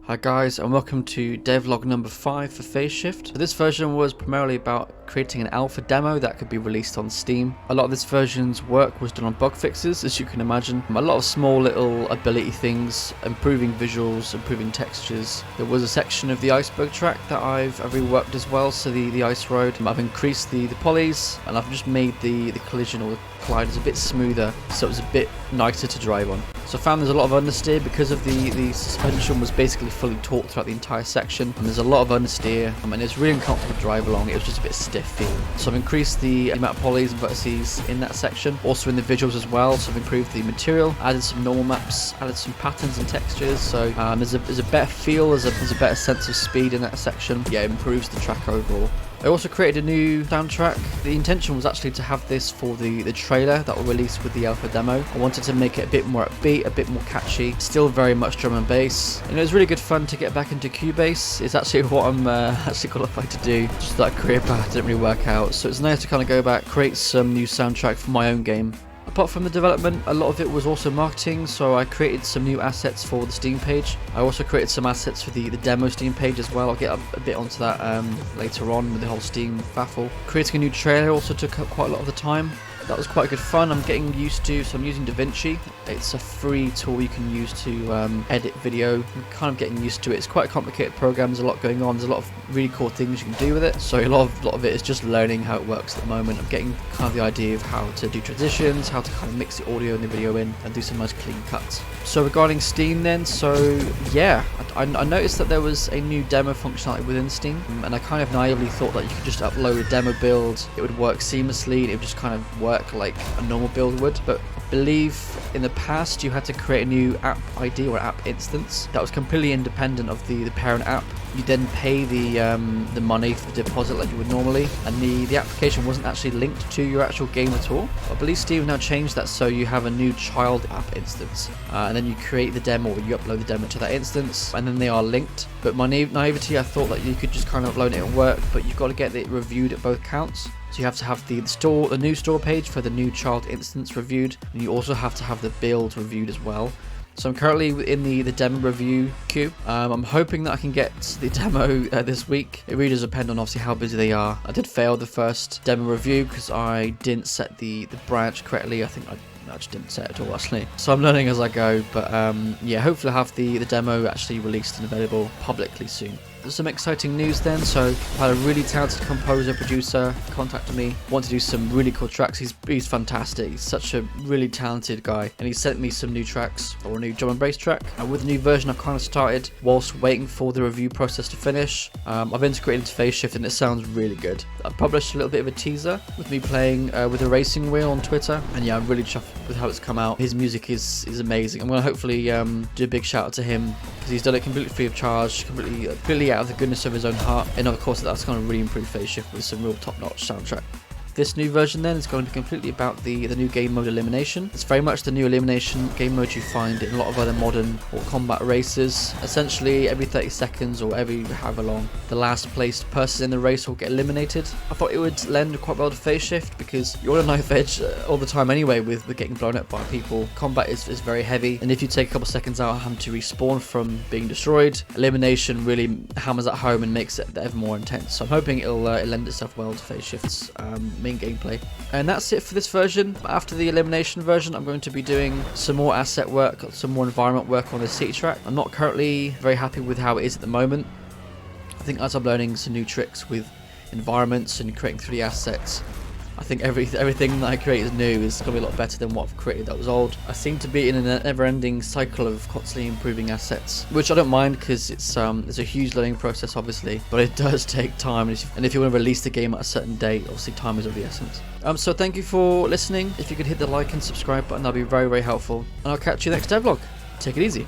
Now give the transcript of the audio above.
Hi guys, and welcome to devlog number 5 for Phaseshift. So this version was primarily about creating an alpha demo that could be released on Steam. A lot of this version's work was done on bug fixes, as you can imagine. A lot of small little ability things, improving visuals, improving textures. There was a section of the iceberg track that I've reworked as well, so the ice road. I've increased the polys, and I've just made the collision or the colliders a bit smoother, so it was a bit nicer to drive on. So I found there's a lot of understeer because of the suspension was basically fully taut throughout the entire section, and there's a lot of understeer, and it's really uncomfortable to drive along. It was just a bit stiff feeling. So I've increased the amount of polys and vertices in that section, also in the visuals as well. So I've improved the material, added some normal maps, added some patterns and textures. So there's a better feel, there's a better sense of speed in that section. Yeah, it improves the track overall. I also created a new soundtrack. The intention was actually to have this for the trailer that will release with the alpha demo. I wanted to make it a bit more upbeat, a bit more catchy, still very much drum and bass. And it was really good fun to get back into Cubase. It's actually what I'm actually qualified to do. Just that career path didn't really work out, so it's nice to kind of go back, create some new soundtrack for my own game. Apart from the development, a lot of it was also marketing, so I created some new assets for the Steam page. I also created some assets for the demo Steam page as well. I'll get a bit onto that later on with the whole Steam baffle. Creating a new trailer also took up quite a lot of the time. That was quite good fun. I'm getting used to, so I'm using DaVinci. It's a free tool you can use to edit video. I'm kind of getting used to it. It's quite a complicated program. There's a lot going on. There's a lot of really cool things you can do with it. So a lot of it is just learning how it works at the moment. I'm getting kind of the idea of how to do transitions, how to kind of mix the audio and the video in, and do some nice clean cuts. So regarding Steam then, so yeah, I noticed that there was a new demo functionality within Steam, and I kind of naively thought that you could just upload a demo build, it would work seamlessly, and it would just kind of work like a normal build would. But I believe in the past you had to create a new app ID or app instance that was completely independent of the parent app. You then pay the money for the deposit like you would normally, and the application wasn't actually linked to your actual game at all. I believe Steam now changed that, so you have a new child app instance, and then you create the demo, or you upload the demo to that instance, and then they are linked. But my naivety, I thought that you could just kind of upload it and work, but you've got to get it reviewed at both counts. So you have to have the new store page for the new child instance reviewed, and you also have to have the build reviewed as well. So I'm currently in the demo review queue. I'm hoping that I can get the demo this week. It really does depend on obviously how busy they are. I did fail the first demo review because I didn't set the branch correctly. I think I just didn't set it at all actually. So I'm learning as I go, but yeah, hopefully I'll have the demo actually released and available publicly soon. There's some exciting news then. So I had a really talented composer, producer contacted me, wanted to do some really cool tracks. He's fantastic. He's such a really talented guy, and he sent me some new tracks, or a new drum and bass track. And with the new version, I've kind of started whilst waiting for the review process to finish. I've integrated into Phaseshift, and it sounds really good. I published a little bit of a teaser with me playing with a racing wheel on Twitter, and yeah, I'm really chuffed with how it's come out. His music is amazing. I'm going to hopefully do a big shout out to him, because he's done it completely free of charge, completely out of the goodness of his own heart, and of course that's going to really improve Phaseshift with some real top-notch soundtrack. This new version then is going to be completely about the new game mode Elimination. It's very much the new Elimination game mode you find in a lot of other modern or combat races. Essentially every 30 seconds or every however long, the last placed person in the race will get eliminated. I thought it would lend quite well to Phaseshift because you're on a knife edge all the time anyway with getting blown up by people. Combat is very heavy, and if you take a couple seconds out having to respawn from being destroyed, Elimination really hammers that home and makes it ever more intense. So I'm hoping it'll lend itself well to Phaseshift's main gameplay. And that's it for this version. After the Elimination version, I'm going to be doing some more asset work, some more environment work on the city track. I'm not currently very happy with how it is at the moment. I think as I'm learning some new tricks with environments and creating 3D assets, I think everything that I create is new is going to be a lot better than what I've created that was old. I seem to be in a never-ending cycle of constantly improving assets, which I don't mind because it's a huge learning process obviously, but it does take time, and if you want to release the game at a certain date, obviously time is of the essence. So thank you for listening. If you could hit the like and subscribe button, that'd be very, very helpful, and I'll catch you next devlog. Take it easy.